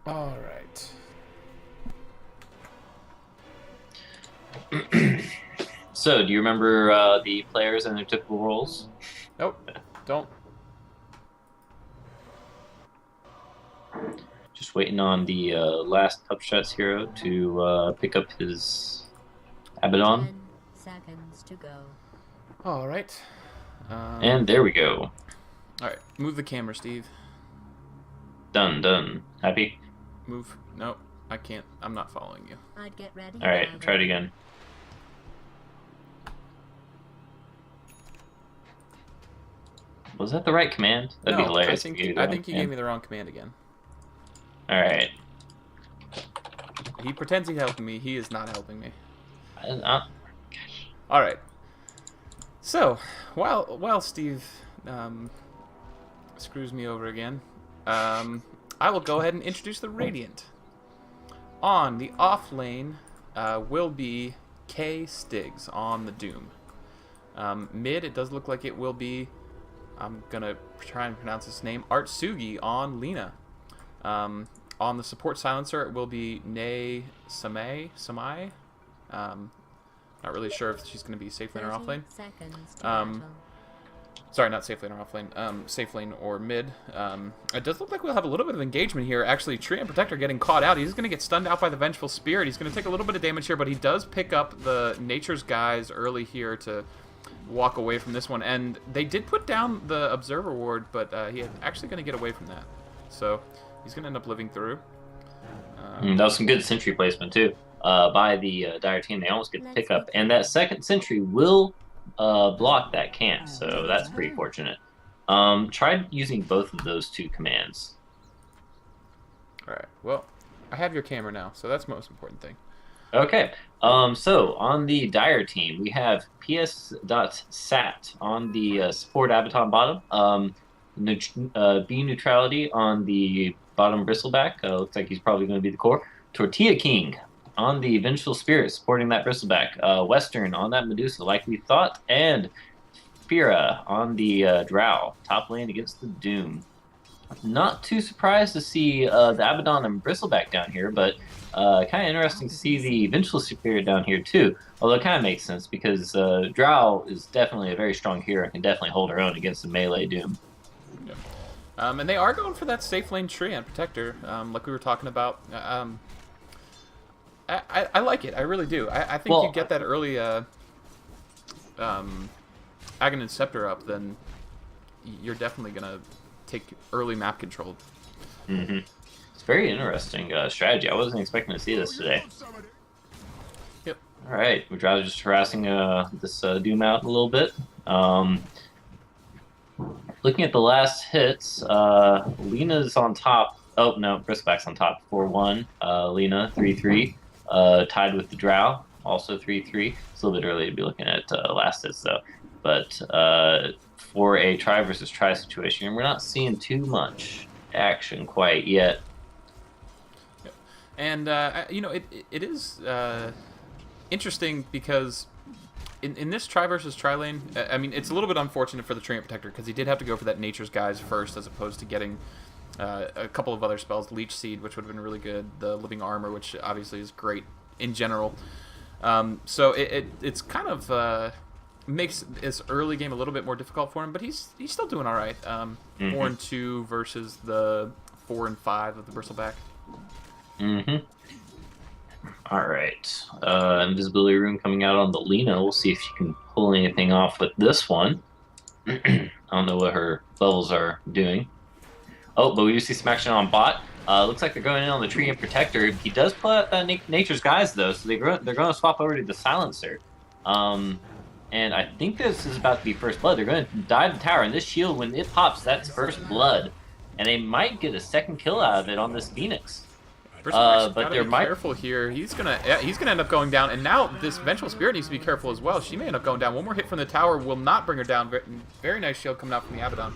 All right. So, do you remember the players and their typical roles? Nope. Don't. Just waiting on the last Upshots hero to pick up his Abaddon. 10 seconds to go. All right. And there we go. All right. Move the camera, Steve. Done. Happy? Move. Nope. I can't. I'm not following you. I'd get ready. All right, try it again. Was that the right command? That'd be No, hilarious. I think you gave me the wrong command again. All right. He pretends he's helping me. He is not helping me. I, All right. So, while Steve screws me over again, I will go ahead and introduce the Radiant. On the off lane will be K Stiggs on the Doom. Mid, it does look like it will be, I'm going to try and pronounce his name, Artsugi on Lina. On the support silencer, it will be Nay Samai. Not really sure if she's going to be safe lane or off lane. Sorry, not safe lane or off lane. Safe lane or mid. It does look like we'll have a little bit of engagement here. Actually, Tree and Protector getting caught out. He's going to get stunned out by the Vengeful Spirit. He's going to take a little bit of damage here, but he does pick up the Nature's Guys early here to walk away from this one. And they did put down the Observer Ward, but he is actually going to get away from that. So he's going to end up living through. that was some good sentry placement, too, by the Dire team. They almost get the pickup. And that second sentry will block that camp, so that's pretty fortunate. Try using both of those two commands. Alright, well, I have your camera now, so that's the most important thing. Okay, so on the Dire team, we have ps.sat on the support Abaton bottom, B neutrality on the bottom bristleback. Looks like he's probably going to be the core. Tortilla King on the Vengeful Spirit, supporting that bristleback. Western on that Medusa, like we thought. And Fira on the Drow, top lane against the Doom. Not too surprised to see the Abaddon and bristleback down here, but kind of interesting to see the Vengeful Spirit down here too. Although it kind of makes sense because Drow is definitely a very strong hero and can definitely hold her own against the melee Doom. Yep. And they are going for that safe lane Tree and Protector, like we were talking about. I like it. I really do. I think you get that early Aghanim Scepter up, then you're definitely going to take early map control. Mm-hmm. It's very interesting strategy. I wasn't expecting to see this today. Yep. All right. We're just harassing this Doom out a little bit. Looking at the last hits, Lena's on top. Oh, no, Bristleback's on top. 4-1. Lena, 3-3. Tied with the Drow, also 3-3. It's a little bit early to be looking at last hits, though. But for a try versus try situation, we're not seeing too much action quite yet. And, you know, it is interesting because in this try versus try lane, I mean, it's a little bit unfortunate for the Tree and Protector because he did have to go for that Nature's Guys first as opposed to getting a couple of other spells, Leech Seed, which would have been really good, the Living Armor, which obviously is great in general. So it's kind of makes this early game a little bit more difficult for him, but he's still doing all right. 4-2 versus the 4-5 of the Bristleback. All right. Invisibility Rune coming out on the Lena. We'll see if she can pull anything off with this one. I don't know what her levels are doing. Oh, but we do see some action on bot. Looks like they're going in on the Tree and Protector. He does pull out that Nature's Guys, though, so they're going to swap over to the Silencer. And I think this is about to be first blood. They're going to dive the tower, and this shield, when it pops, that's first blood. And they might get a second kill out of it on this Phoenix. But they're careful here. He's gonna end up going down, and now this Vengeful Spirit needs to be careful as well. She may end up going down. One more hit from the tower will not bring her down. Very nice shield coming out from the Abaddon.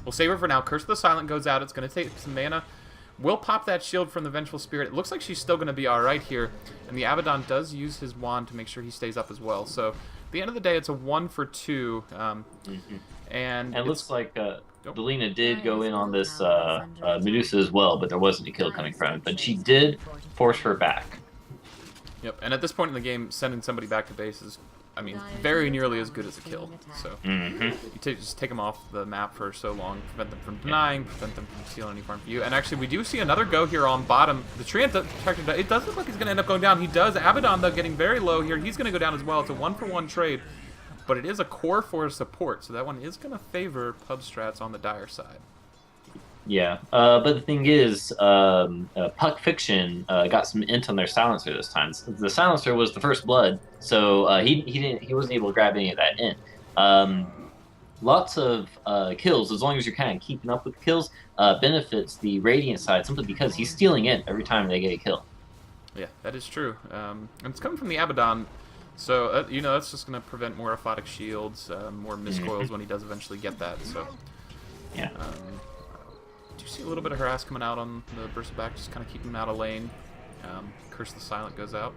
We'll save her for now. Curse of the Silent goes out. It's going to take some mana. We'll pop that shield from the Vengeful Spirit. It looks like she's still going to be alright here. And the Abaddon does use his wand to make sure he stays up as well. So, at the end of the day, it's a 1 for 2. And it looks like... the Lena did go in on this Medusa as well, but there wasn't a kill coming from it. But she did force her back. Yep, and at this point in the game, sending somebody back to base is, I mean, very nearly as good as a kill. So you just take them off the map for so long, prevent them from denying, prevent them from stealing any farm for you. And actually, we do see another go here on bottom. The Treant Detector, it does look like he's going to end up going down. He does. Abaddon, though, getting very low here. He's going to go down as well. It's a 1-for-1 trade. But it is a core for support, so that one is going to favor Pub Strats on the Dire side. Yeah, but the thing is, Puck Fiction got some int on their silencer this time. The silencer was the first blood, so he wasn't able to grab any of that int. Lots of kills, as long as you're kind of keeping up with the kills, benefits the Radiant side simply because he's stealing int every time they get a kill. Yeah, that is true. And it's coming from the Abaddon. So, you know, that's just going to prevent more aphotic shields, more miscoils when he does eventually get that. So, yeah. Do you see a little bit of harass coming out on the Bristleback, just kind of keeping him out of lane? Curse the Silent goes out.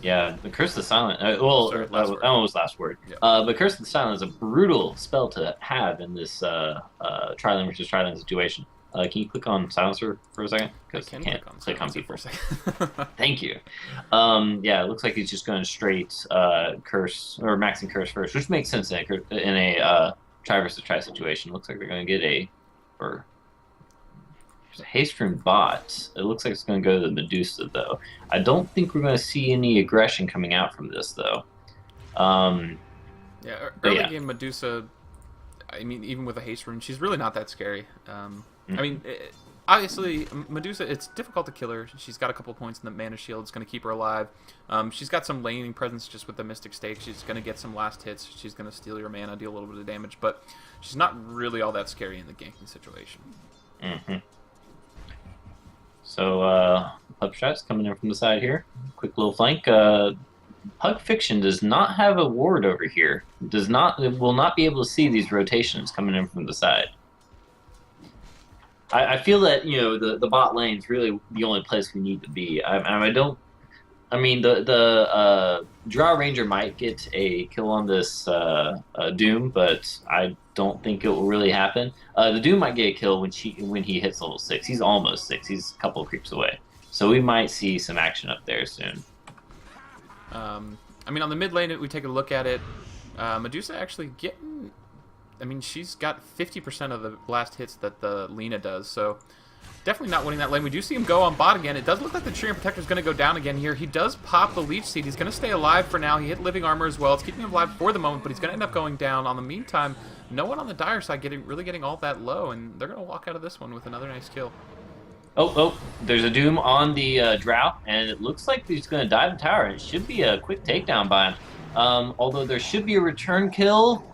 Yeah, the Curse the Silent. Well, Sorry, that was last word. Yeah. But Curse the Silent is a brutal spell to have in this Tri-Lane versus Tri-Lane situation. Can you click on Silencer for a second? Because I can't click on people. For a second. Thank you. Yeah, it looks like he's just going straight Curse, or maxing Curse first, which makes sense in a Tri versus Tri situation. Looks like they're going to get there's a haste from bot. It looks like it's going to go to the Medusa, though. I don't think we're going to see any aggression coming out from this, though. Yeah, early game Medusa, I mean, even with a haste rune, she's really not that scary. I mean, obviously, Medusa, it's difficult to kill her. She's got a couple points in the mana shield. It's going to keep her alive. She's got some laning presence just with the Mystic Stake. She's going to get some last hits. She's going to steal your mana, deal a little bit of damage. But she's not really all that scary in the ganking situation. So, Pub Strats coming in from the side here. Quick little flank. Pug Fiction does not have a ward over here. It will not be able to see these rotations coming in from the side. I feel that, you know, the bot lane's really the only place we need to be. I mean, the Drow Ranger might get a kill on this Doom, but I don't think it will really happen. The Doom might get a kill when he hits level 6. He's almost 6. He's a couple of creeps away. So we might see some action up there soon. I mean, on the mid lane, we take a look at it. Medusa actually getting... I mean, she's got 50% of the last hits that the Lena does, so definitely not winning that lane. We do see him go on bot again. It does look like the Treant Protector is going to go down again here. He does pop the Leech Seed. He's going to stay alive for now. He hit Living Armor as well. It's keeping him alive for the moment, but he's going to end up going down. On the meantime, no one on the Dire side really getting all that low, and they're going to walk out of this one with another nice kill. Oh, there's a Doom on the Drow, and it looks like he's going to dive the tower. It should be a quick takedown by him. Although there should be a return kill.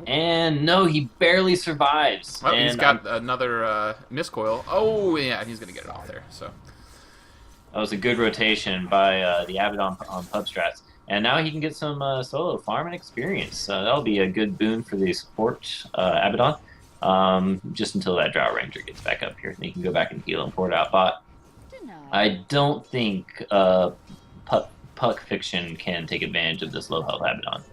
And no, he barely survives. Oh, he's got another miscoil. Oh, yeah, he's going to get it off there. So that was a good rotation by the Abaddon on Pub Strats. And now he can get some solo farm and experience. That'll be a good boon for the support Abaddon. Just until that Drow Ranger gets back up here. And he can go back and heal and pour it out bot. I don't think Puck Fiction can take advantage of this low health Abaddon.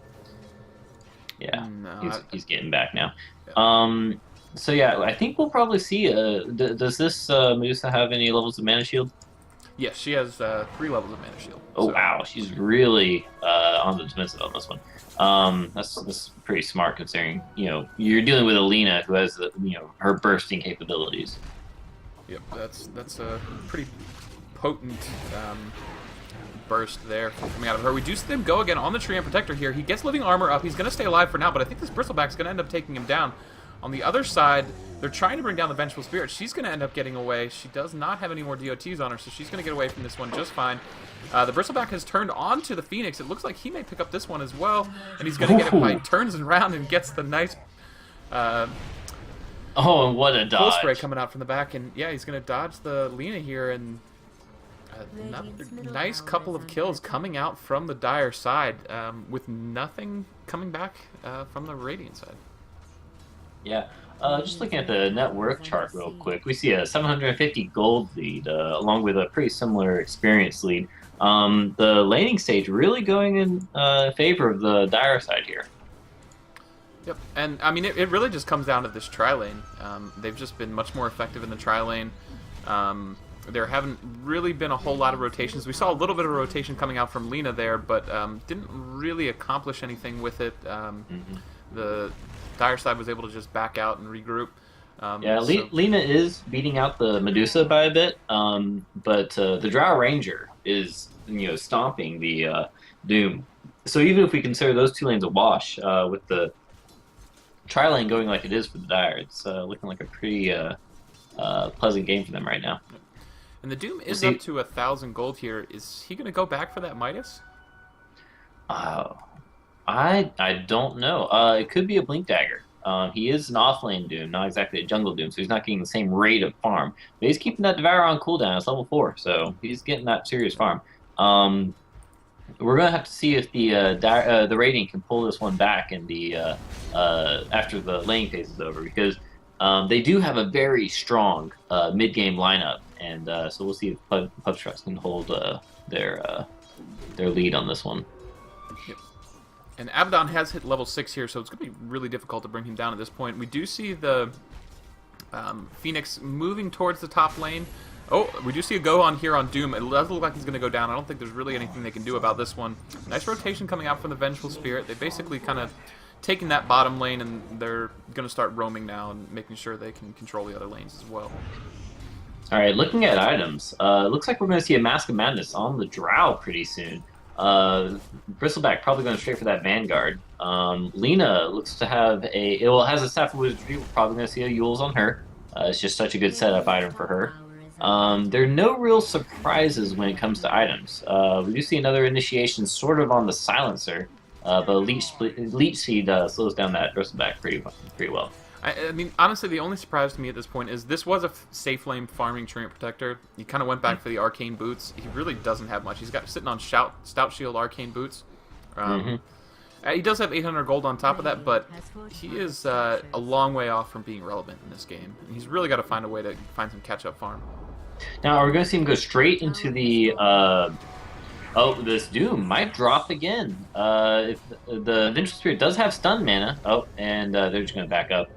Yeah, no, he's getting back now. Yeah. So yeah, I think we'll probably see. Does this Medusa have any levels of mana shield? Yes, she has 3 levels of mana shield. Oh wow, she's really on the defensive on this one. That's pretty smart considering you're dealing with Alina who has her bursting capabilities. Yep, that's a pretty potent burst there coming out of her. We do see them go again on the Treant Protector here. He gets Living Armor up. He's going to stay alive for now, but I think this Bristleback's going to end up taking him down. On the other side, they're trying to bring down the Vengeful Spirit. She's going to end up getting away. She does not have any more DOTs on her, so she's going to get away from this one just fine. The Bristleback has turned onto the Phoenix. It looks like he may pick up this one as well, and he's going to get it by turns around and gets the nice... and what a dodge. Full spray coming out from the back, and yeah, he's going to dodge the Lena here, and another nice couple of kills coming out from the Dire side, with nothing coming back from the Radiant side. Yeah. Just looking at the net worth chart real quick, we see a 750 gold lead, along with a pretty similar experience lead. The laning stage really going in favor of the Dire side here. Yep, and I mean, it really just comes down to this tri lane. They've just been much more effective in the tri lane. There haven't really been a whole lot of rotations. We saw a little bit of rotation coming out from Lina there, but didn't really accomplish anything with it. The Dire side was able to just back out and regroup. Lina is beating out the Medusa by a bit, but the Drow Ranger is stomping the Doom. So even if we consider those two lanes a wash, with the tri lane going like it is for the Dire, it's looking like a pretty pleasant game for them right now. And the Doom is up to 1,000 gold here. Is he going to go back for that Midas? I don't know. It could be a Blink Dagger. He is an off-lane Doom, not exactly a jungle Doom, so he's not getting the same rate of farm. But he's keeping that Devour on cooldown. It's level 4, so he's getting that serious farm. We're going to have to see if the Radiant can pull this one back in the after the lane phase is over, because they do have a very strong mid-game lineup, and so we'll see if Pub Strats can hold their lead on this one. Yep. And Abaddon has hit level 6 here, so it's going to be really difficult to bring him down at this point. We do see the Phoenix moving towards the top lane. Oh, we do see a go on here on Doom. It does look like he's going to go down. I don't think there's really anything they can do about this one. Nice rotation coming out from the Vengeful Spirit. They basically kind of taken that bottom lane, and they're going to start roaming now and making sure they can control the other lanes as well. All right, looking at items, looks like we're going to see a Mask of Madness on the Drow pretty soon. Bristleback probably going straight for that Vanguard. Lina looks to have has a Staff of Wizardry. We're probably going to see a Yule's on her. It's just such a good setup item for her. There are no real surprises when it comes to items. We do see another initiation sort of on the Silencer, but Leech Seed slows down that Bristleback pretty well. I mean, honestly, the only surprise to me at this point is this was a safe lane farming Treant Protector. He kind of went back for the Arcane Boots. He really doesn't have much. He's got sitting on Stout Shield Arcane Boots. He does have 800 gold on top of that, but he is a long way off from being relevant in this game. And he's really got to find a way to find some catch-up farm. Now, are we going to see him go straight into the... this Doom might drop again. If the Vengeful Spirit does have stun mana. Oh, and they're just going to back up.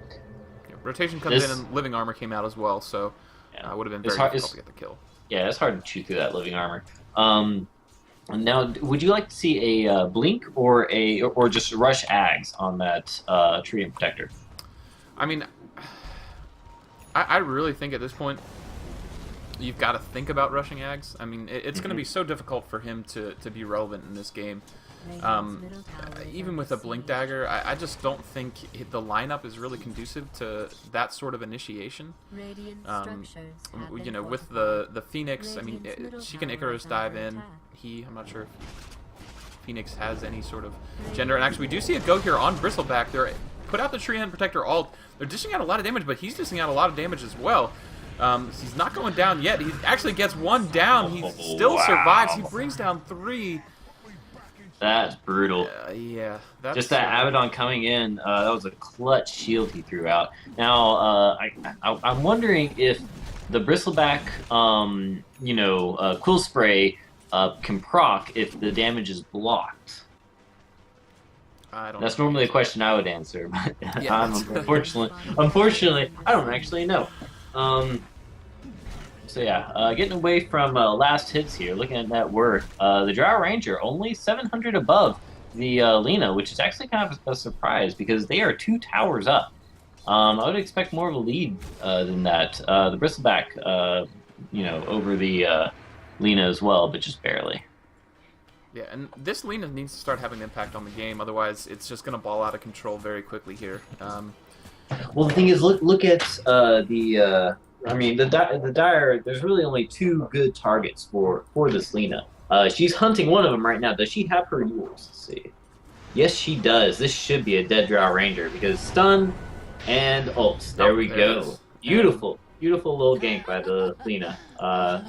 Rotation comes in and Living Armor came out as well, so it would have been very difficult to get the kill. Yeah, it's hard to chew through that Living Armor. Now, would you like to see a Blink or just Rush Ags on that Treant Protector? I mean, I really think at this point you've got to think about rushing Ags. I mean, it's going to be so difficult for him to be relevant in this game. Even with a Blink Dagger, I just don't think the lineup is really conducive to that sort of initiation. With the Phoenix, I mean, she can Icarus dive in. I'm not sure if Phoenix has any sort of gender. And actually, we do see a go here on Bristleback. They're put out the Treant Protector ult. They're dishing out a lot of damage, but he's dishing out a lot of damage as well. He's not going down yet. He actually gets one down. He still survives. He brings down 3. That's brutal. Yeah. Just that Abaddon coming in, that was a clutch shield he threw out. Now, I'm wondering if the Bristleback, Quill Spray can proc if the damage is blocked. That's normally a question I would answer, but yeah, unfortunately, I don't actually know. So yeah, getting away from last hits here, looking at net worth, the Drow Ranger only 700 above the Lina, which is actually kind of a surprise because they are 2 towers up. I would expect more of a lead than that. The Bristleback, over the Lina as well, but just barely. Yeah, and this Lina needs to start having an impact on the game, otherwise it's just going to ball out of control very quickly here. Well, the thing is, look at the Dire. There's really only 2 good targets for this Lina. She's hunting one of them right now. Does she have her Yules? Let's see. Yes, she does. This should be a dead Drow Ranger because stun and ult. There we go. Beautiful, beautiful little gank by the Lina.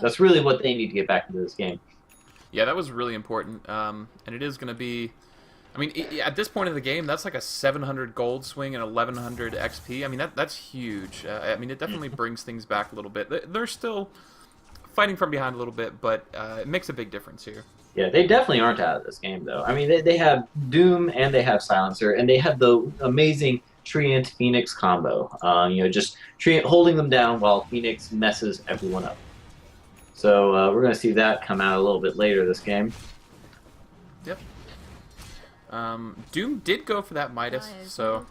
That's really what they need to get back into this game. Yeah, that was really important, and it is going to be... I mean, at this point in the game, that's like a 700 gold swing and 1100 XP. I mean, that's huge. I mean, it definitely brings things back a little bit. They're still fighting from behind a little bit, but it makes a big difference here. Yeah, they definitely aren't out of this game, though. I mean, they have Doom and they have Silencer, and they have the amazing Treant Phoenix combo. Just Treant holding them down while Phoenix messes everyone up. So we're going to see that come out a little bit later this game. Yep. Doom did go for that Midas, so,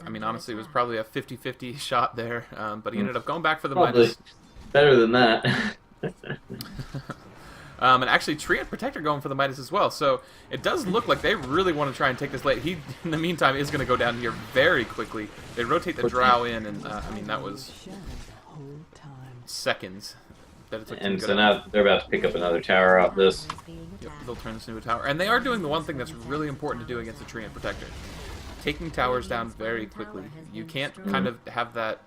I mean, honestly, it was probably a 50-50 shot there, but he ended up going back for the Probably Midas. better than that. And actually, Treant Protector going for the Midas as well, so it does look like they really want to try and take this late. He, in the meantime, is going to go down here very quickly. They rotate the Drow in, and, I mean, that was seconds that it took to And go so down. now they're about to pick up another tower off this. Yep, they'll turn this into a tower. And they are doing the one thing that's really important to do against a Treant Protector. Taking towers down very quickly. You can't kind of have that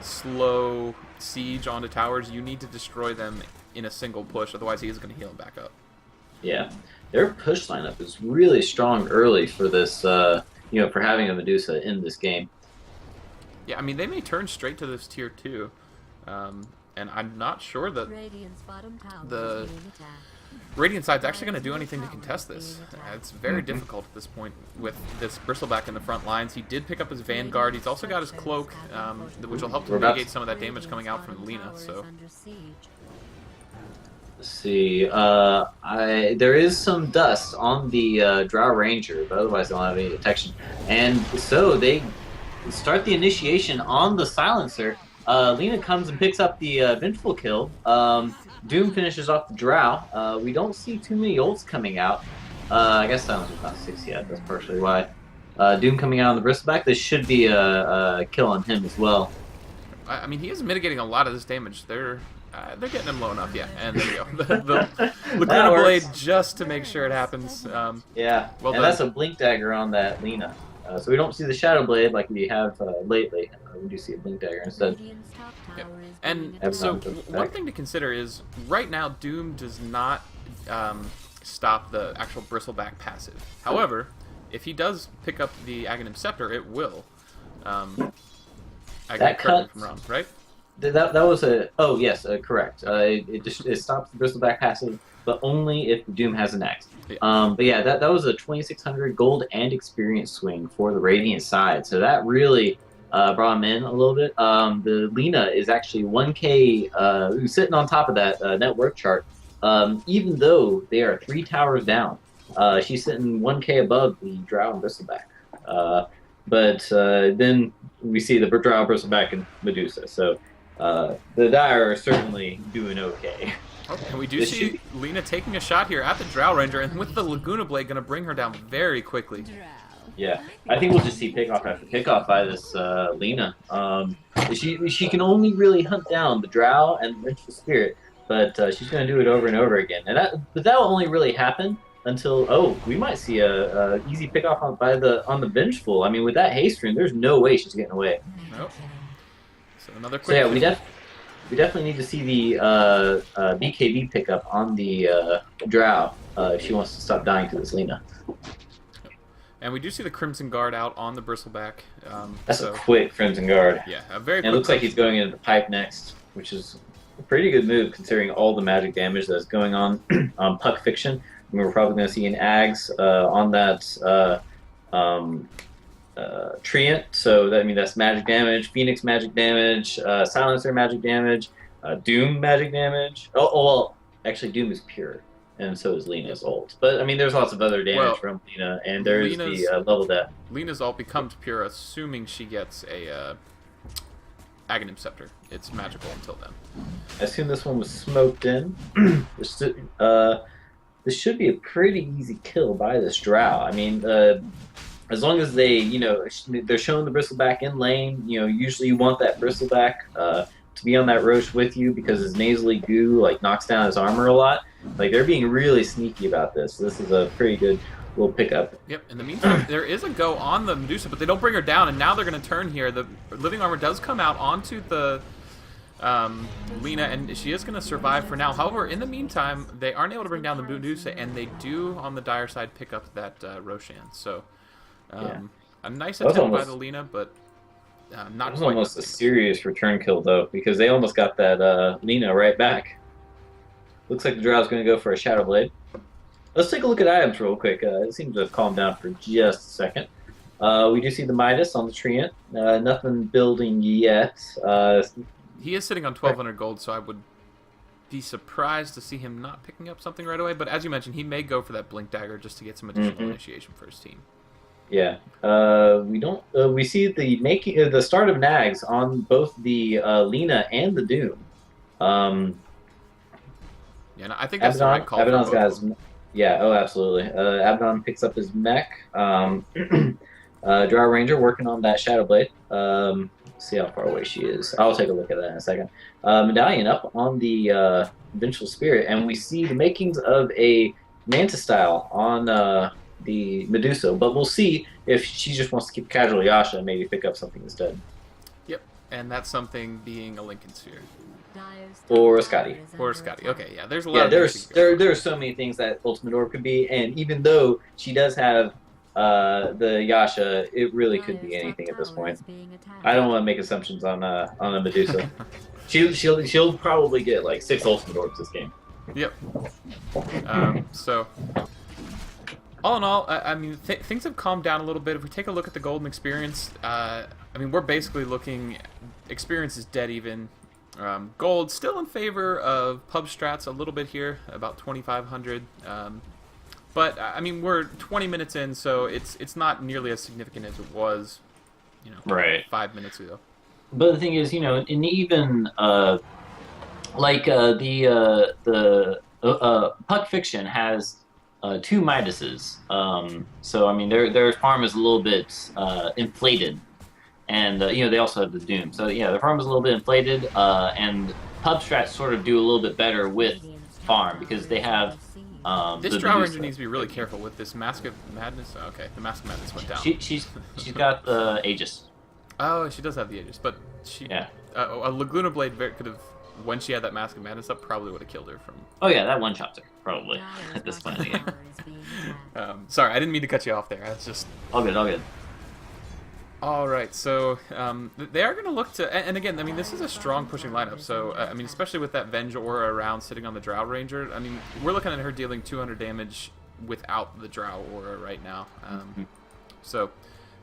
slow siege onto towers. You need to destroy them in a single push, otherwise he is going to heal them back up. Yeah, their push lineup is really strong early for this, for having a Medusa in this game. Yeah, I mean, they may turn straight to this tier 2. And I'm not sure that the Radiant side's actually going to do anything to contest this. It's very difficult at this point with this Bristleback in the front lines. He did pick up his Vanguard. He's also got his Cloak, which will help to mitigate some of that damage coming out from Lina. So, let's see. There is some dust on the Drow Ranger, but otherwise they don't have any detection. And so they start the initiation on the Silencer. Lina comes and picks up the Vengeful kill. Doom finishes off the Drow. We don't see too many ults coming out. I guess Silencer's not 6 yet. That's partially why. Doom coming out on the Bristleback. This should be a kill on him as well. I mean, he is mitigating a lot of this damage. They're getting him low enough, yeah. And there we go. The Laguna Blade just to make sure it happens. Yeah, well and done. that's a Blink Dagger on that Lina. So we don't see the Shadow Blade like we have lately. We do see a Blink Dagger instead. Yep. And so one thing to consider is right now Doom does not stop the actual Bristleback passive. However, if he does pick up the Aghanim Scepter, it will. That cuts from wrong, right? That was a correct. It stops the Bristleback passive, but only if Doom has an axe. Yeah. But yeah, that was a 2,600 gold and experience swing for the Radiant side. So that really brought him in a little bit. The Lina is actually 1k who's sitting on top of that network chart. Even though they are 3 towers down, she's sitting 1k above the Drow and Bristleback. But then we see the Drow, Bristleback, and Medusa. So the Dire are certainly doing okay. Okay, and we do see Lina taking a shot here at the Drow Ranger, and with the Laguna Blade going to bring her down very quickly. Yeah, I think we'll just see pickoff after pickoff by this Lina. She can only really hunt down the Drow and the Vengeful Spirit, but she's going to do it over and over again. And that will only really happen until we might see a easy pickoff on the Vengeful. I mean, with that haste rune, there's no way she's getting away. Nope. So another quick. So yeah, we definitely need to see the BKB pickup on the Drow if she wants to stop dying to this Lina. And we do see the Crimson Guard out on the Bristleback. That's a quick Crimson Guard. Yeah, a very And quick. it looks like he's going into the pipe next, which is a pretty good move considering all the magic damage that's going on on Puck Fiction. I mean, we're probably going to see an Ags on that Treant. So that's magic damage, Phoenix magic damage, Silencer magic damage, Doom magic damage. Oh, well, actually Doom is pure. And so is Lina's ult. But, I mean, there's lots of other damage from Lina, and there is the level death. Lina's ult becomes pure, assuming she gets a Aghanim Scepter. It's magical until then. I assume this one was smoked in. This should be a pretty easy kill by this Drow. I mean, as long as they, they're showing the Bristleback in lane, usually you want that Bristleback to be on that Roche with you because his nasally goo, knocks down his armor a lot. They're being really sneaky about this. This is a pretty good little pickup. Yep, in the meantime, there is a go on the Medusa, but they don't bring her down, and now they're going to turn here. The Living Armor does come out onto the Lina, and she is going to survive for now. However, in the meantime, they aren't able to bring down the Medusa, and they do, on the Dire side, pick up that Roshan. So, a nice attempt by the Lina, but not It was quite. almost a serious return kill, though, because they almost got that Lina right back. Looks like the Drow's going to go for a Shadow Blade. Let's take a look at items real quick. It seems to have calmed down for just a second. We do see the Midas on the Treant. Nothing building yet. He is sitting on 1,200 gold, so I would be surprised to see him not picking up something right away. But as you mentioned, he may go for that Blink Dagger just to get some additional initiation for his team. Yeah. We don't. We see the start of nags on both the Lena and the Doom. Yeah, no, I think that's the right call. Abaddon's got his, yeah, oh, absolutely. Abaddon picks up his mech. Drow Ranger working on that Shadow Blade. See how far away she is. I'll take a look at that in a second. Medallion up on the Vengeful Spirit, and we see the makings of a Mantis style on the Medusa, but we'll see if she just wants to keep casual Yasha and maybe pick up something instead. Yep, and that's something being a Lincoln Sphere. Or a Scotty. Or a Scotty. Okay, yeah, there's a lot of there are so many things that Ultimate Orb could be, and even though she does have the Yasha, it really could be anything at this point. I don't want to make assumptions on a Medusa. she'll probably get like 6 Ultimate Orbs this game. Yep. So, all in all, I mean, things have calmed down a little bit. If we take a look at the golden experience, I mean, we're basically looking. Experience is dead even. Gold still in favor of pub strats a little bit here, about 2,500. But I mean, we're 20 minutes in, so it's not nearly as significant as it was, right, 5 minutes ago. But the thing is, and even like the Puck Fiction has 2 Midases, so I mean their farm is a little bit inflated, and they also have the Doom. So yeah, their farm is a little bit inflated, and pub strats sort of do a little bit better with farm because they have. This Drow Ranger needs to be really careful with this Mask of Madness. Oh, okay, the Mask of Madness went down. She's got the Aegis. Oh, she does have the Aegis, but she a Laguna Blade could have, when she had that Mask of Madness up, probably would have killed her from. Oh yeah, that one shots her probably at this point in the game. Sorry, I didn't mean to cut you off there. That's just all good. All good. All right, so they are going to look to, and again, I mean, this is a strong pushing lineup. So I mean, especially with that Venge Aura around sitting on the Drow Ranger. I mean, we're looking at her dealing 200 damage without the Drow Aura right now. So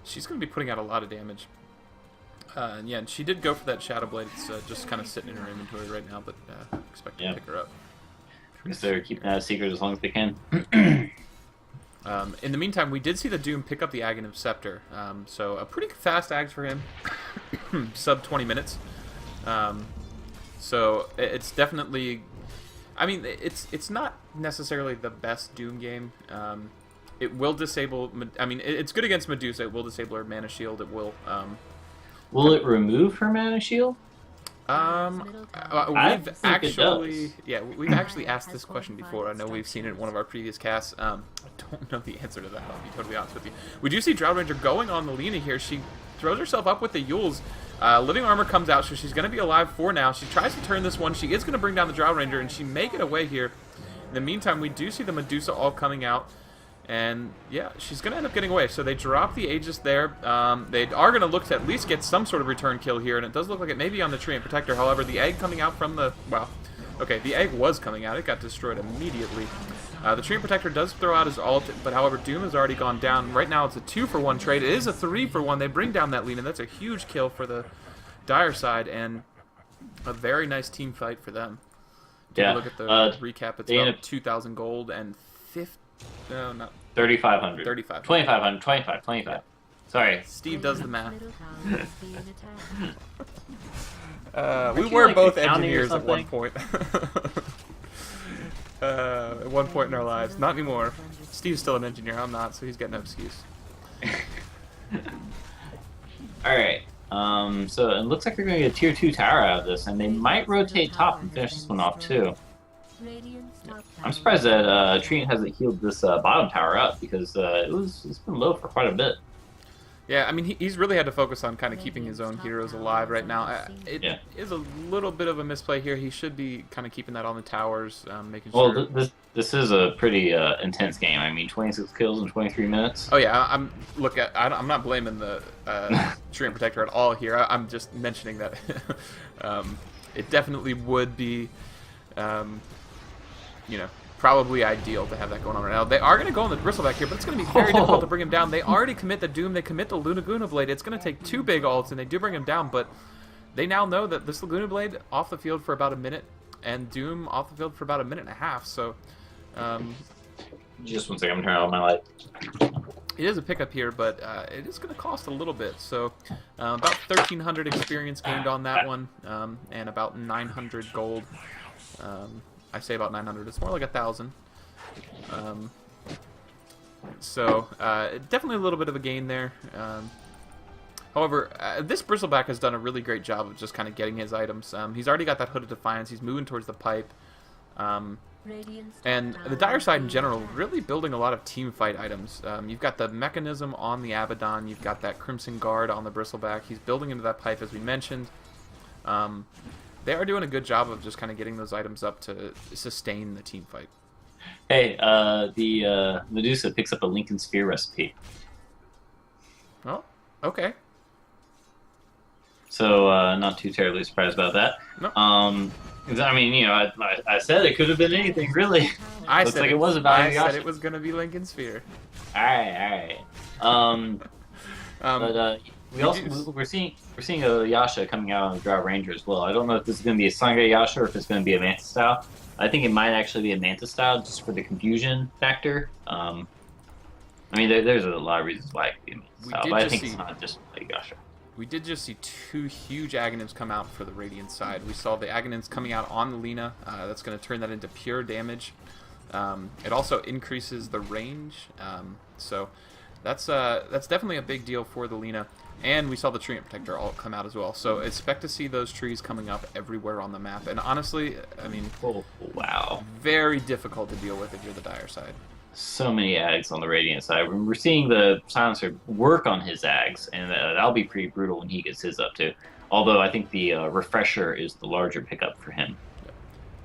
she's going to be putting out a lot of damage. And yeah, and she did go for that Shadow Blade. It's just kind of sitting in her inventory right now, but expect to pick her up. I guess they're keeping that a secret as long as they can. In the meantime, we did see the Doom pick up the Aghanim Scepter, so a pretty fast Ags for him, sub 20 minutes. So it's definitely, I mean, it's not necessarily the best Doom game. It will disable, I mean, it's good against Medusa. It will disable her Mana Shield. It will. Will it remove her Mana Shield? We've actually asked this question before. I know we've seen it in one of our previous casts. I don't know the answer to that, I'll be totally honest with you. We do see Drow Ranger going on the Lena here. She throws herself up with the Yules. Living Armor comes out, so she's going to be alive for now. She tries to turn this one. She is going to bring down the Drow Ranger, and she may get away here. In the meantime, we do see the Medusa all coming out. And, yeah, she's going to end up getting away. So they drop the Aegis there. They are going to look to at least get some sort of return kill here. And it does look like it may be on the Treant Protector. However, the egg coming out from the... Well, okay, the egg was coming out. It got destroyed immediately. The Treant Protector does throw out his ult. But, however, Doom has already gone down. Right now, it's a 2-for-1 trade. It is a 3-for-1. They bring down that Lena. That's a huge kill for the Dire side. And a very nice team fight for them. Take a look at the recap. It's about 2,000 gold and 50... No, not 3,500. 35. 2,500. 25. Sorry. Steve does the math. We were both engineers at one point. At one point in our lives. Not anymore. Steve's still an engineer. I'm not, so he's got no excuse. Alright. So it looks like they're going to get a tier 2 tower out of this, and they might rotate top and finish this one off too. I'm surprised that Treant hasn't healed this bottom tower up because it's been low for quite a bit. Yeah, I mean, he's really had to focus on kind of keeping his own heroes alive right now. It is a little bit of a misplay here. He should be kind of keeping that on the towers, making sure... Well, this is a pretty intense game. I mean, 26 kills in 23 minutes. Oh, yeah, I'm not blaming the Treant Protector at all here. I'm just mentioning that it definitely would be... probably ideal to have that going on right now. They are going to go on the Bristleback here, but it's going to be very difficult to bring him down. They already commit the Doom. They commit the Laguna Blade. It's going to take 2 big ults, and they do bring him down, but they now know that this Laguna Blade off the field for about a minute, and Doom off the field for about a minute and a half, so... Just 1 second, I'm turning on my light. It is a pickup here, but it is going to cost a little bit. So about 1,300 experience gained on that one, and about 900 gold. I say about 900. It's more like 1,000. So definitely a little bit of a gain there. However, this Bristleback has done a really great job of just kind of getting his items. He's already got that Hooded Defiance. He's moving towards the pipe. And the Dire side in general, really building a lot of team fight items. You've got the Mechanism on the Abaddon, you've got that Crimson Guard on the Bristleback. He's building into that pipe, as we mentioned. They are doing a good job of just kind of getting those items up to sustain the team fight. Hey, the Medusa picks up a Lincoln Sphere recipe. Oh, okay. So, not too terribly surprised about that. No. I mean, you know, I said it could have been anything, really. Looks like it was about I said it was going to be Lincoln Sphere. Alright. But we're seeing a Yasha coming out on the Drought Ranger as well. I don't know if this is going to be a Sangre Yasha or if it's going to be a Manta style. I think it might actually be a Manta style just for the confusion factor. I mean, there's a lot of reasons why it could be a Manta style, but I think it's not just like Yasha. We did just see 2 huge Aghanims come out for the Radiant side. We saw the Aghanims coming out on the Lina. That's going to turn that into pure damage. It also increases the range. So that's definitely a big deal for the Lina. And we saw the Treant Protector all come out as well. So expect to see those trees coming up everywhere on the map. And honestly, I mean, wow, very difficult to deal with if you're the Dire side. So many Ags on the Radiant side. We're seeing the Silencer work on his Ags, and that'll be pretty brutal when he gets his up too. Although I think the Refresher is the larger pickup for him.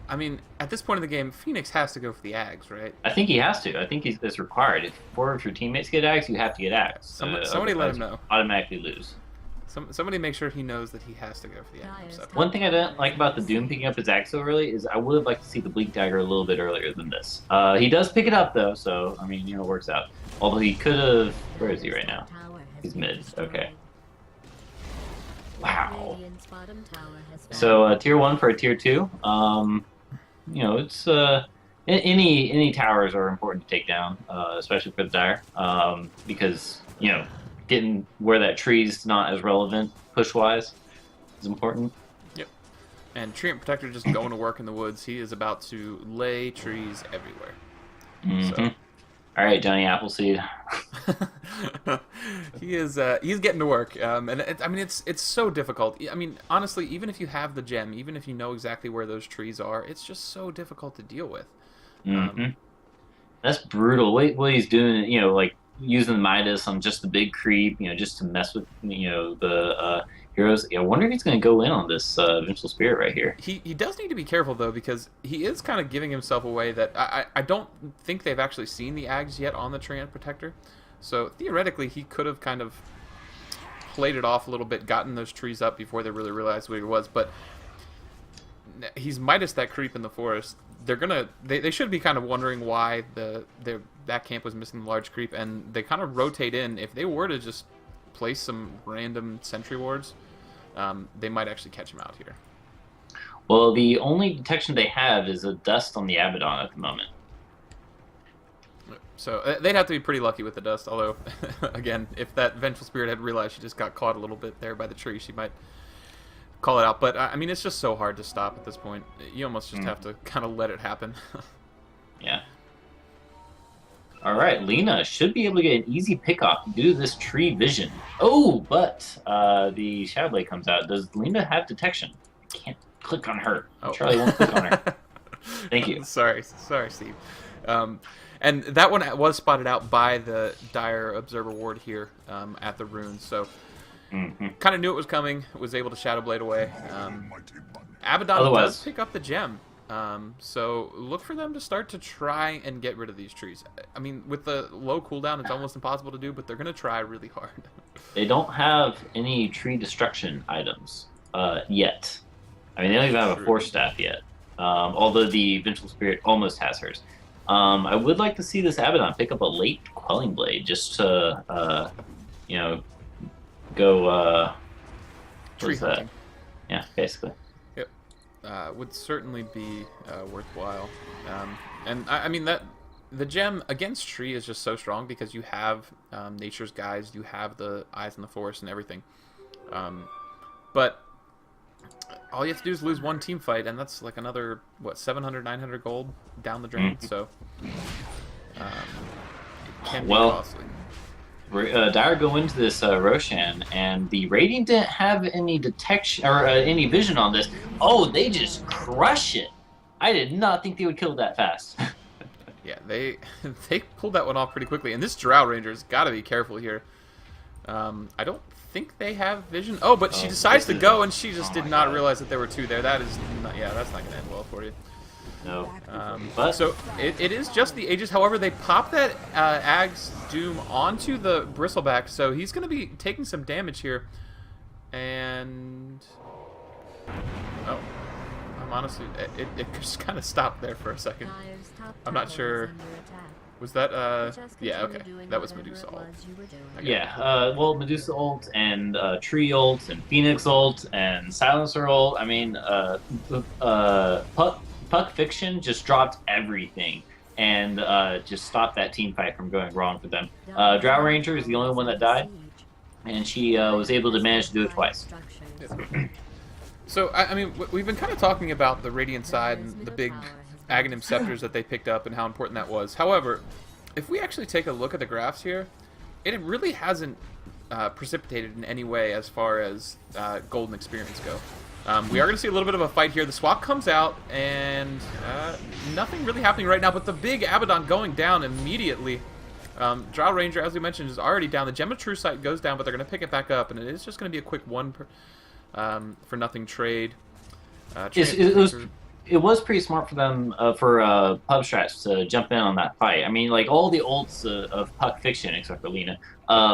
I mean, at this point in the game, Phoenix has to go for the Ags, right? I think he has to. I think it's required. If 4 of your teammates get Ags, you have to get Ags. Somebody let him know. Automatically lose. Somebody make sure he knows that he has to go for the Ags. One thing I didn't like about the Doom picking up his Axe so early is I would have liked to see the Bleak Dagger a little bit earlier than this. He does pick it up though, so I mean, you know, it works out. Although he could have. Where is he right now? He's mid. Okay. Wow. So tier 1 for a tier 2. You know, it's any towers are important to take down, especially for the Dire, because you know, getting where that tree's not as relevant push-wise is important. Yep. And Treant Protector just going to work in the woods. He is about to lay trees everywhere. Mm-hmm. So. All right, Johnny Appleseed. he's getting to work. And I mean, it's so difficult. I mean, honestly, even if you have the gem, even if you know exactly where those trees are, it's just so difficult to deal with. Mm-hmm. That's brutal. What he's doing, you know, like using the Midas on just the big creep, you know, just to mess with, you know, the heroes. I wonder if he's going to go in on this Vengeful Spirit right here. He does need to be careful, though, because he is kind of giving himself away that I don't think they've actually seen the Ags yet on the Treant Protector. So, theoretically, he could have kind of played it off a little bit, gotten those trees up before they really realized what he was. But he's Midas that creep in the forest. They should be kind of wondering why that camp was missing the large creep, and they kind of rotate in. If they were to just place some random sentry wards, they might actually catch him out here. Well, the only detection they have is a dust on the Abaddon at the moment. So they'd have to be pretty lucky with the dust, although, again, if that Vengeful Spirit had realized she just got caught a little bit there by the tree, she might call it out. But, I mean, it's just so hard to stop at this point. You almost just have to kind of let it happen. Yeah. All right, Lina should be able to get an easy pick-off due to this tree vision. Oh, but the Shadow Blade comes out. Does Lina have detection? I can't click on her. Oh. Charlie won't click on her. Thank you. Sorry, Steve. And that one was spotted out by the Dire Observer Ward here at the runes, so kind of knew it was coming, was able to Shadow Blade away. Abaddon does pick up the gem, so look for them to start to try and get rid of these trees. I mean, with the low cooldown, it's almost impossible to do, but they're going to try really hard. They don't have any tree destruction items yet. I mean, they don't even have a Force Staff yet, although the Vengeful Spirit almost has hers. I would like to see this Abaddon pick up a late Quelling Blade just to, you know, go, Tree what's that? hunting. Yeah, basically. Yep. Would certainly be worthwhile. And I mean that the gem against tree is just so strong because you have nature's guys, you have the eyes in the forest and everything. But all you have to do is lose one team fight, and that's like another, what, 700, 900 gold down the drain. So it can be costly. Dire go into this Roshan, and the Radiant didn't have any detection or any vision on this. Oh, they just crush it. I did not think they would kill that fast. Yeah, they pulled that one off pretty quickly. And this Drow Ranger's got to be careful here. I don't think they have vision. Oh, but she decides to go, and she just did not realize that there were two there. That is not, yeah, that's not going to end well for you. No. But so it is just the Aegis. However, they pop that Ag's Doom onto the Bristleback, so he's going to be taking some damage here. And oh, I'm honestly, it just kind of stopped there for a second. I'm not sure. Was that yeah, okay, that was Medusa ult. Yeah, well, Medusa ult and Tree ult and Phoenix ult and Silencer ult. I mean, Puck Fiction just dropped everything and just stopped that team fight from going wrong for them. Drow Ranger is the only one that died, and she was able to manage to do it twice. So, I mean, we've been kind of talking about the Radiant side and the big Aghanim Scepters that they picked up and how important that was. However, if we actually take a look at the graphs here, it really hasn't precipitated in any way as far as golden experience go. We are going to see a little bit of a fight here. The swap comes out, and nothing really happening right now, but the big Abaddon going down immediately. Drow Ranger, as we mentioned, is already down. The Gem of True Sight goes down, but they're going to pick it back up, and it is just going to be a quick one for nothing trade. It was pretty smart for them, for Pub Strats to jump in on that fight. I mean, like, all the ults of Puck Fiction, except for Lena,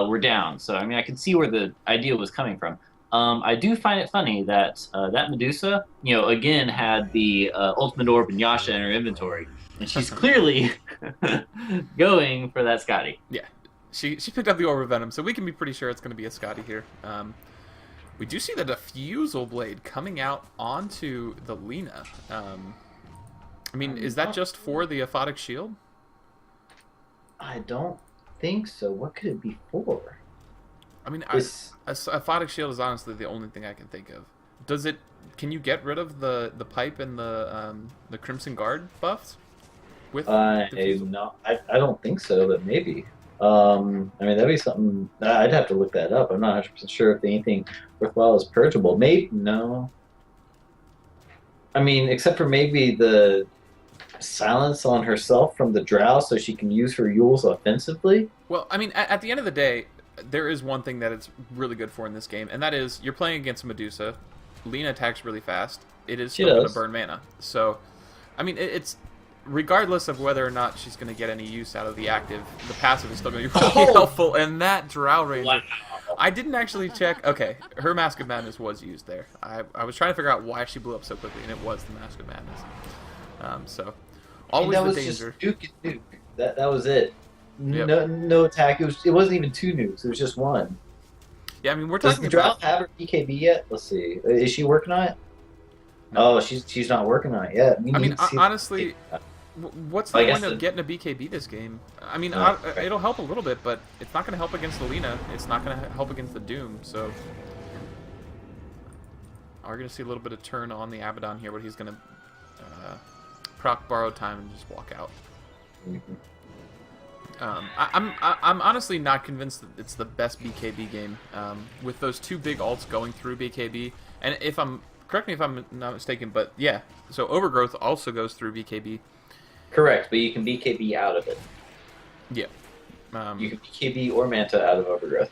were down. So, I mean, I can see where the idea was coming from. I do find it funny that that Medusa, you know, again, had the Ultimate Orb and Yasha in her inventory. And she's clearly going for that Scotty. Yeah, she picked up the Orb of Venom, so we can be pretty sure it's going to be a Scotty here. We do see the Diffusal Blade coming out onto the Lena. I mean, is that just for the Aphotic Shield? I don't think so. What could it be for? I mean, a Aphotic Shield is honestly the only thing I can think of. Does it? Can you get rid of the pipe and the Crimson Guard buffs? With I don't think so, but maybe. I mean, that'd be something. I'd have to look that up. I'm not 100% sure if anything worthwhile is purgeable. Maybe no. I mean, except for maybe the silence on herself from the Drow, so she can use her Yules offensively. Well, I mean, at the end of the day, there is one thing that it's really good for in this game, and that is you're playing against Medusa. Lena attacks really fast. It is still going to burn mana. So, I mean, it's regardless of whether or not she's going to get any use out of the active, the passive is still going to be really helpful. And that Drow Ranger, wow. I didn't actually check. Okay, her Mask of Madness was used there. I was trying to figure out why she blew up so quickly, and it was the Mask of Madness. So, always the danger. Just nuke. That was it. Yep. No attack. It wasn't even 2 nukes. It was just 1. Yeah, I mean, we're Does talking the Drow about... have her BKB yet? Let's see. Is she working on it? No. Oh, she's not working on it yet. I mean, honestly, what's the point of getting a BKB this game? I mean, it'll help a little bit, but it's not going to help against the Lena. It's not going to help against the Doom. So, we're going to see a little bit of turn on the Abaddon here, but he's going to proc borrow time and just walk out. Mm-hmm. I'm honestly not convinced that it's the best BKB game with those 2 big ults going through BKB. And correct me if I'm not mistaken, but yeah, so Overgrowth also goes through BKB. Correct, but you can BKB out of it. Yeah. You can BKB or Manta out of Overgrowth.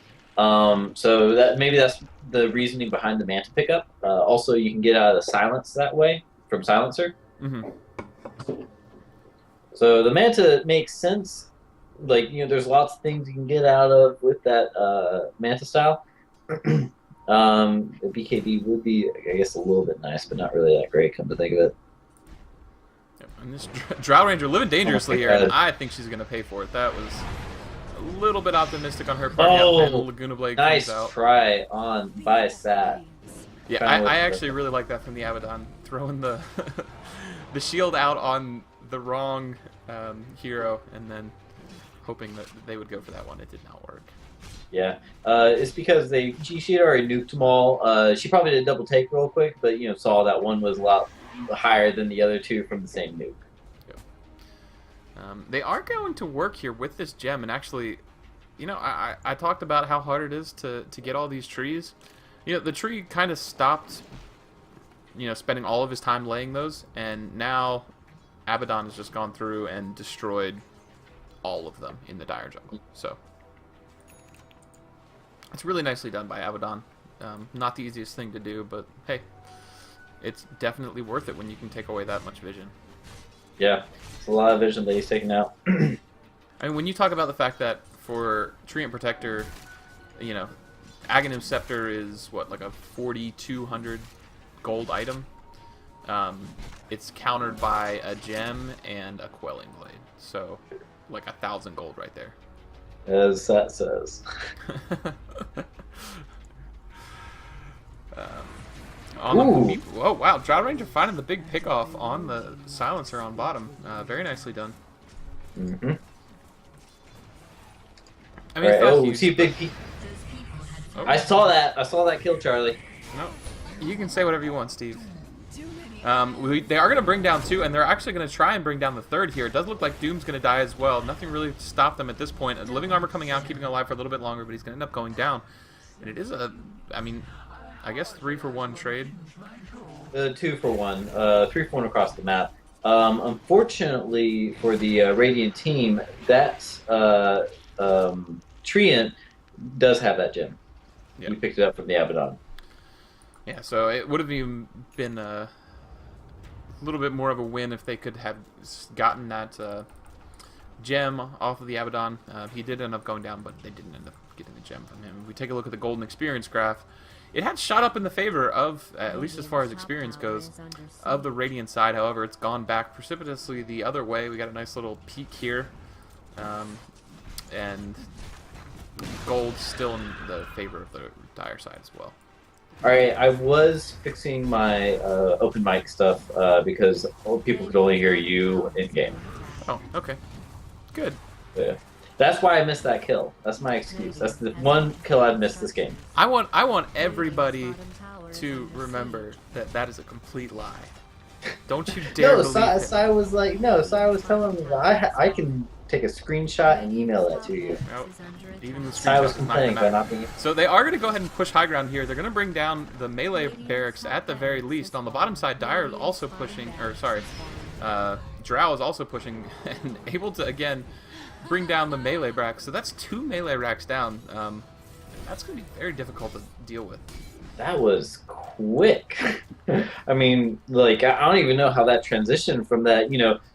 So maybe that's the reasoning behind the Manta pickup. Also, you can get out of the Silence that way from Silencer. Mm-hmm. So the Manta makes sense. Like, you know, there's lots of things you can get out of with that Manta style. The BKB would be, I guess, a little bit nice, but not really that great, come to think of it. Yep, and this Drow Ranger living dangerously here, God. and I think she's going to pay for it. That was a little bit optimistic on her part. Oh, and Laguna Blade nice comes out. try on by Sat. Yeah, Kinda I was actually really like that from the Abaddon, throwing the the shield out on the wrong hero, and then hoping that they would go for that one. It did not work. Yeah, it's because she had already nuked them all. She probably did a double take real quick, but saw that one was a lot higher than the other two from the same nuke. Yep. They are going to work here with this gem, and actually, I talked about how hard it is to get all these trees. The tree kind of stopped, spending all of his time laying those, and now Abaddon has just gone through and destroyed all of them in the Dire Jungle. So it's really nicely done by Abaddon. Not the easiest thing to do, but hey, it's definitely worth it when you can take away that much vision. Yeah, it's a lot of vision that he's taking out. I mean, when you talk about the fact that for Treant Protector, Aghanim Scepter is what, like a 4,200 gold item. It's countered by a gem and a Quelling Blade, so like 1,000 gold right there. As that says. Oh wow, Drow Ranger finding the big pickoff on the silencer on bottom. Very nicely done. Mm-hmm. I mean, Right. you See big. Oh. I saw that. I saw that kill, Charlie. No, you can say whatever you want, Steve. They are going to bring down 2, and they're actually going to try and bring down the 3rd here. It does look like Doom's going to die as well. Nothing really stopped them at this point. A living armor coming out, keeping him alive for a little bit longer, but he's going to end up going down. And it is I guess 3-for-1 trade. 2-for-1. 3-for-1 across the map. Unfortunately for the Radiant team, that Treant does have that gem. Yep. We picked it up from the Abaddon. Yeah, so it would have even been a little bit more of a win if they could have gotten that gem off of the Abaddon. He did end up going down, but they didn't end up getting the gem from him. If we take a look at the golden experience graph, it had shot up in the favor of, at least as far as experience goes, of the Radiant side. However, it's gone back precipitously the other way. We got a nice little peak here, and gold still in the favor of the Dire side as well. Alright, I was fixing my open mic stuff because people could only hear you in game. Oh, okay. Good. Yeah. That's why I missed that kill. That's my excuse. That's the one kill I've missed this game. I want everybody to remember that that is a complete lie. Don't you dare No, believe it. Sai was like, no, Sai was telling me that I can take a screenshot and email that to you. Nope. Even the Sai was screenshot is not complaining gonna about matter. not being. So they are going to go ahead and push high ground here. They're going to bring down the melee barracks at the very least. On the bottom side, Dire is also pushing, Drow is also pushing and able to, again, bring down the melee racks. So that's 2 melee racks down. That's going to be very difficult to deal with. That was quick. I mean, like, I don't even know how that transitioned from that,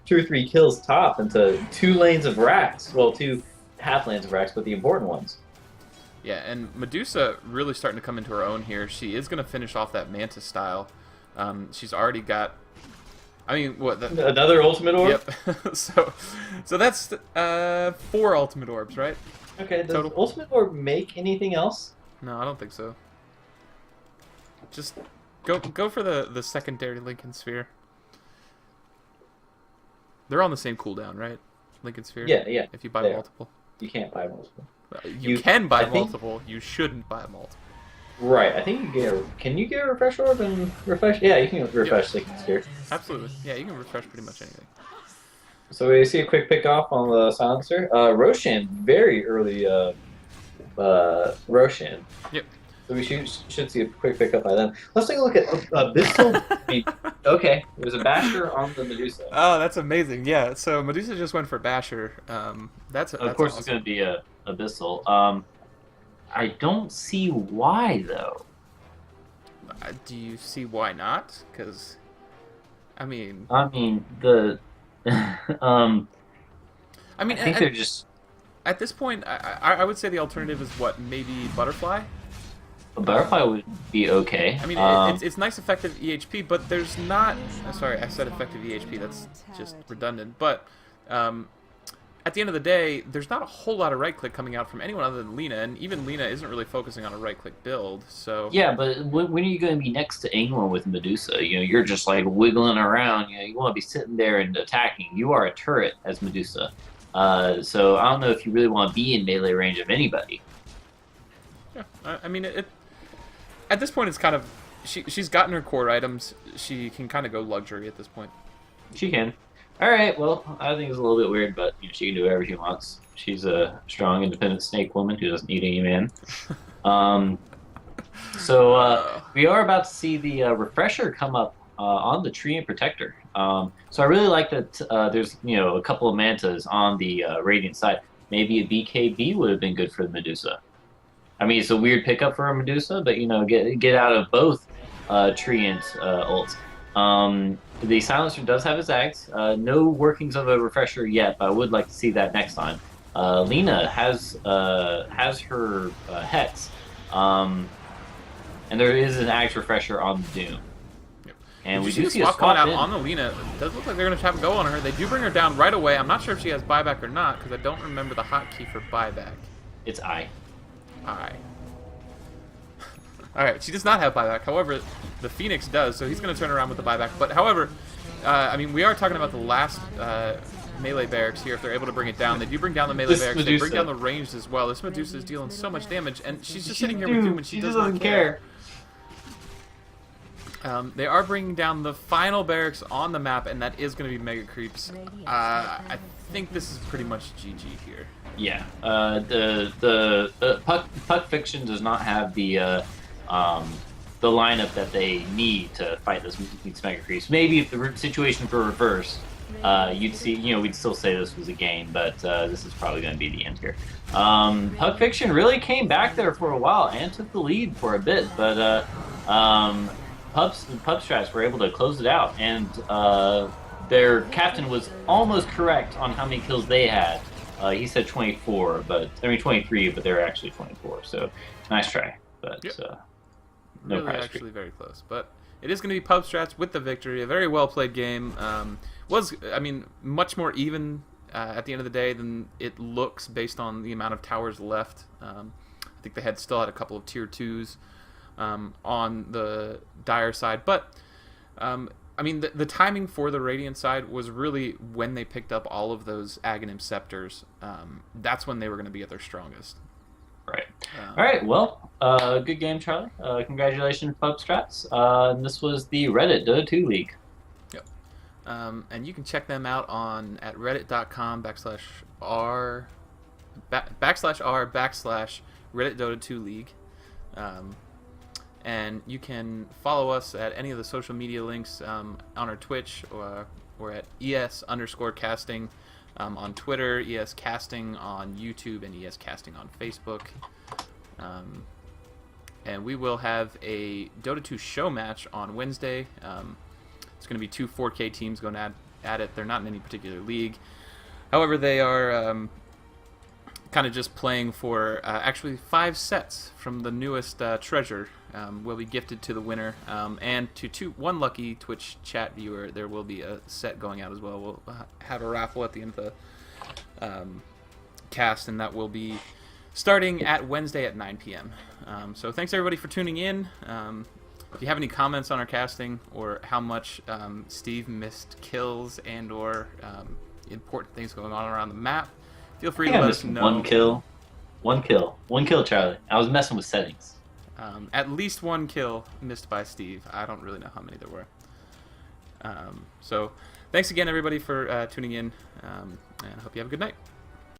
2 or 3 kills top into 2 lanes of racks. Well, 2 half lanes of racks, but the important ones. Yeah, and Medusa really starting to come into her own here. She is going to finish off that Mantis style. She's already got... I mean, what? Another ultimate orb? Yep. so that's 4 ultimate orbs, right? Okay, does Total. ultimate orb make anything else? No, I don't think so. Just go for the secondary Lincoln Sphere. They're on the same cooldown, right? Lincoln Sphere? Yeah. If you buy They are. multiple. You can't buy multiple. You can buy I think- multiple. You shouldn't buy multiple. Right, I think you get can you get a refresh orb and refresh? Yeah, you can refresh Lincoln Sphere. Absolutely. Yeah, you can refresh pretty much anything. So we see a quick pick off on the silencer. Roshan, very early Roshan. Yep. So we should see a quick pick up by them. Let's take a look at Abyssal. Okay, there's a Basher on the Medusa. Oh, that's amazing. Yeah, so Medusa just went for Basher. That's Of course, awesome. it's going to be a Abyssal. I don't see why though. Do you see why not? Because, I mean, The I mean, I think they're just at this point, I would say the alternative is what, maybe Butterfly. A butterfly would be okay. I mean, it's nice effective EHP, but there's not... sorry, I said effective EHP. That's just redundant. But at the end of the day, there's not a whole lot of right-click coming out from anyone other than Lina, and even Lina isn't really focusing on a right-click build, so... Yeah, but when are you going to be next to anyone with Medusa? You know, you're just like wiggling around. You know, you want to be sitting there and attacking. You are a turret as Medusa. So I don't know if you really want to be in melee range of anybody. Yeah, I mean, at this point, it's kind of... She's gotten her core items. She can kind of go luxury at this point. She can. All right, well, I think it's a little bit weird, but you know, she can do whatever she wants. She's a strong, independent snake woman who doesn't need any man. So we are about to see the refresher come up on the Tree and Protector. So I really like that there's a couple of mantas on the Radiant side. Maybe a BKB would have been good for the Medusa. I mean, it's a weird pickup for a Medusa, but get out of both Treant ults. The Silencer does have his Ags. No workings of a refresher yet, but I would like to see that next time. Lina has her Hex, and there is an Ags refresher on the Doom. Yep. And we do see a swap going swap out in. on the Lina. It does look like they're going to have a go on her. They do bring her down right away. I'm not sure if she has buyback or not, because I don't remember the hotkey for buyback. It's I. Alright, she does not have buyback. However, the Phoenix does, so he's going to turn around with the buyback. But, however, I mean, we are talking about the last melee barracks here. If they're able to bring it down, they do bring down the melee barracks. They bring down the ranged as well. This Medusa is dealing so much damage, and she's just sitting here with Doom, and she does not care. They are bringing down the final barracks on the map, and that is going to be Mega Creeps. I think this is pretty much GG here. Yeah. The Puck Fiction does not have the lineup that they need to fight these Mega Creeps. Maybe if the situation were reversed, you'd see, we'd still say this was a game, but this is probably going to be the end here. Puck Fiction really came back there for a while and took the lead for a bit, but Pub Strats were able to close it out, and their captain was almost correct on how many kills they had. He said 24, 23, but they were actually 24. So nice try, but no really, prize. Actually, very close. But it is going to be Pub Strats with the victory. A very well played game. Much more even at the end of the day than it looks based on the amount of towers left. I think they still had a couple of tier 2s on the Dire side, but. The timing for the Radiant side was really when they picked up all of those Aghanim Scepters. That's when they were going to be at their strongest. Right. All right. Well, good game, Charlie. Congratulations, Pub Strats. And this was the Reddit Dota 2 League. Yep. And you can check them out at reddit.com/r Reddit Dota 2 League. And you can follow us at any of the social media links on our Twitch, or at ES_casting on Twitter, ES Casting on YouTube, and ES Casting on Facebook. And we will have a Dota 2 show match on Wednesday. It's going to be 2 4K teams going at it. They're not in any particular league. However, they are kind of just playing for actually 5 sets from the newest treasure. Will be gifted to the winner, and to one lucky Twitch chat viewer, there will be a set going out as well. We'll have a raffle at the end of the cast, and that will be starting at Wednesday at 9 p.m. So thanks everybody for tuning in. If you have any comments on our casting, or how much Steve missed kills and/or important things going on around the map, feel free to let us know. One kill, Charlie. I was messing with settings. At least 1 kill missed by Steve. I don't really know how many there were. So thanks again, everybody, for tuning in, and I hope you have a good night.